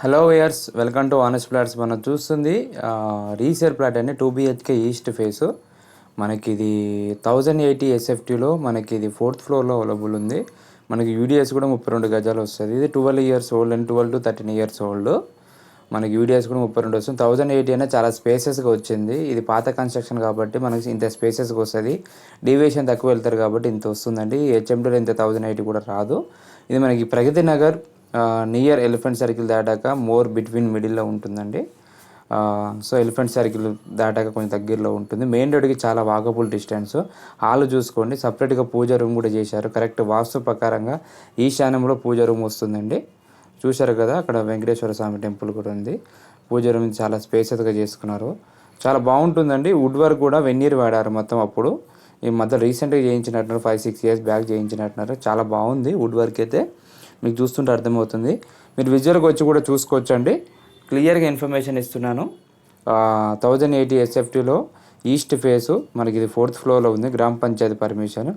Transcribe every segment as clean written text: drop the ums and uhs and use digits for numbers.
Hello years welcome to honest flats. మనం చూస్తుంది resale flat అండి. 2 BHK ఈస్ట్ ఫేసు. మనకి ఇది 1080 SFTలో మనకి ఇది 4th ఫ్లోర్లో అవైలబుల్ ఉంది. మనకి యూడిఎస్ కూడా 32 గజాలు వస్తుంది. ఇది 12 years old and 12 to 13 years old. మనకి యూడిఎస్ కూడా 32 వస్తుంది. 1080 అయినా చాలా స్పేసెస్గా వచ్చింది. ఇది పాత కన్స్ట్రక్షన్ కాబట్టి మనకి ఇంత స్పేసెస్గా వస్తుంది. డీవియేషన్ తక్కువ వెళ్తారు కాబట్టి ఇంత వస్తుందండి. హెచ్ఎండీలో ఇంత 1080 కూడా రాదు. ఇది మనకి Pragathi Nagar near elephant circle దాటాక మోర్ బిట్వీన్ మిడిల్లో ఉంటుందండి. సో ఎలిఫెంట్ సర్కిల్ దాటాక కొంచెం దగ్గరలో ఉంటుంది. మెయిన్ రోడ్కి చాలా వాకబుల్ డిస్టెన్స్. హాల్ చూసుకోండి, సపరేట్గా పూజ రూమ్ కూడా చేశారు. కరెక్ట్ వాస్తు ప్రకారంగా ఈశాన్యంలో పూజ రూమ్ వస్తుందండి. చూశారు కదా, అక్కడ వెంకటేశ్వర స్వామి టెంపుల్ కూడా ఉంది. పూజ రూమ్ చాలా స్పేసెస్గా చేసుకున్నారు. చాలా బాగుంటుందండి. వుడ్ వర్క్ కూడా వెన్నీర్ వాడారు మొత్తం. అప్పుడు ఈ మధ్య రీసెంట్గా చేయించినట్టున్నారు, 5-6 years బ్యాక్ చేయించినట్టున్నారు. చాలా బాగుంది వుడ్ వర్క్ అయితే. మీకు చూస్తుంటే అర్థమవుతుంది. మీరు విజువల్గా వచ్చి కూడా చూసుకోవచ్చు అండి. క్లియర్గా ఇన్ఫర్మేషన్ ఇస్తున్నాను. 1080 SFTలో ఈస్ట్ ఫేసు. మనకి ఇది 4th ఫ్లోర్లో ఉంది. గ్రామ పంచాయతీ పర్మిషన్,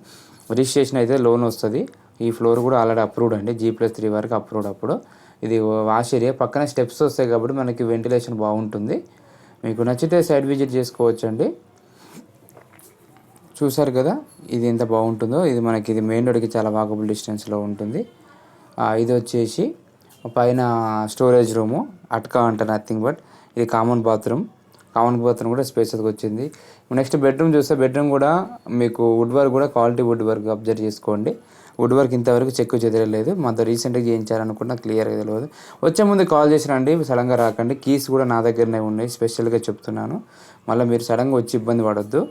రిజిస్ట్రేషన్ అయితే లోన్ వస్తుంది. ఈ ఫ్లోర్ కూడా ఆల్రెడీ అప్రూవ్డ్ అండి. G+3 వరకు అప్రూవ్డ్. అప్పుడు ఇది వాష్ ఏరియా, పక్కన స్టెప్స్ వస్తాయి కాబట్టి మనకి వెంటిలేషన్ బాగుంటుంది. మీకు నచ్చితే సైడ్ విజిట్ చేసుకోవచ్చు అండి. చూసారు కదా ఇది ఎంత బాగుంటుందో. ఇది మనకి ఇది మెయిన్ రోడ్కి చాలా వాకబుల్ డిస్టెన్స్లో ఉంటుంది. ఇది వచ్చేసి పైన స్టోరేజ్ రూము, అట్కా అంటారు, నథింగ్ బట్. ఇది కామన్ బాత్రూమ్ కూడా స్పేసెస్గా వచ్చింది. నెక్స్ట్ బెడ్రూమ్ చూస్తే బెడ్రూమ్ కూడా మీకు వుడ్ వర్క్ కూడా క్వాలిటీ వుడ్ వర్క్ అబ్జర్వ్ చేసుకోండి. వుడ్ వర్క్ ఇంతవరకు చెక్కు చెదరలేదు. మాతో రీసెంట్గా చేయించారనుకున్నా, క్లియర్గా తెలియదు. వచ్చే ముందు కాల్ చేసి రండి, సడన్గా రాకండి. కీస్ కూడా నా దగ్గరనే ఉన్నాయి, స్పెషల్గా చెప్తున్నాను. మళ్ళీ మీరు సడన్గా వచ్చి ఇబ్బంది పడొద్దు.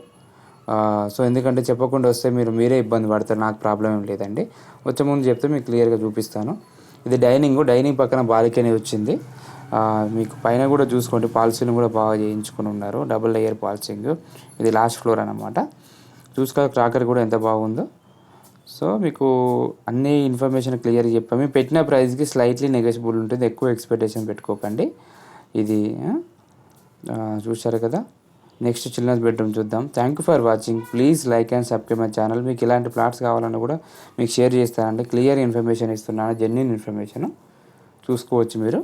సో ఎందుకంటే చెప్పకుండా వస్తే మీరే ఇబ్బంది పడతారు. నాకు ప్రాబ్లం ఏం లేదండి. వచ్చే ముందు చెప్తే మీకు క్లియర్గా చూపిస్తాను. ఇది డైనింగ్ పక్కన బాల్కనీ వచ్చింది. మీకు పైన కూడా చూసుకోండి, పాలసీని కూడా బాగా చేయించుకుని ఉన్నారు. Double layer పాలసింగ్. ఇది లాస్ట్ ఫ్లోర్ అనమాట. చూసుకో క్రాకర్ కూడా ఎంత బాగుందో. సో మీకు అన్ని ఇన్ఫర్మేషన్ క్లియర్గా చెప్పాము. పెట్టిన ప్రైస్కి స్లైట్లీ నెగోషియబుల్ ఉంటుంది. ఎక్కువ ఎక్స్పెక్టేషన్ పెట్టుకోకండి. ఇది చూశారు కదా. నెక్స్ట్ చిల్డ్రన్స్ బెడ్రూమ్ చూద్దాం. Thank you for watching. Please like and subscribe my channel. మీకు ఇలాంటి ప్లాట్స్ కావాలన్నా కూడా మీకు షేర్ చేస్తానండి. క్లియర్ ఇన్ఫర్మేషన్ ఇస్తున్నాను, జెన్యూన్ ఇన్ఫర్మేషన్. చూసుకోవచ్చు మీరు.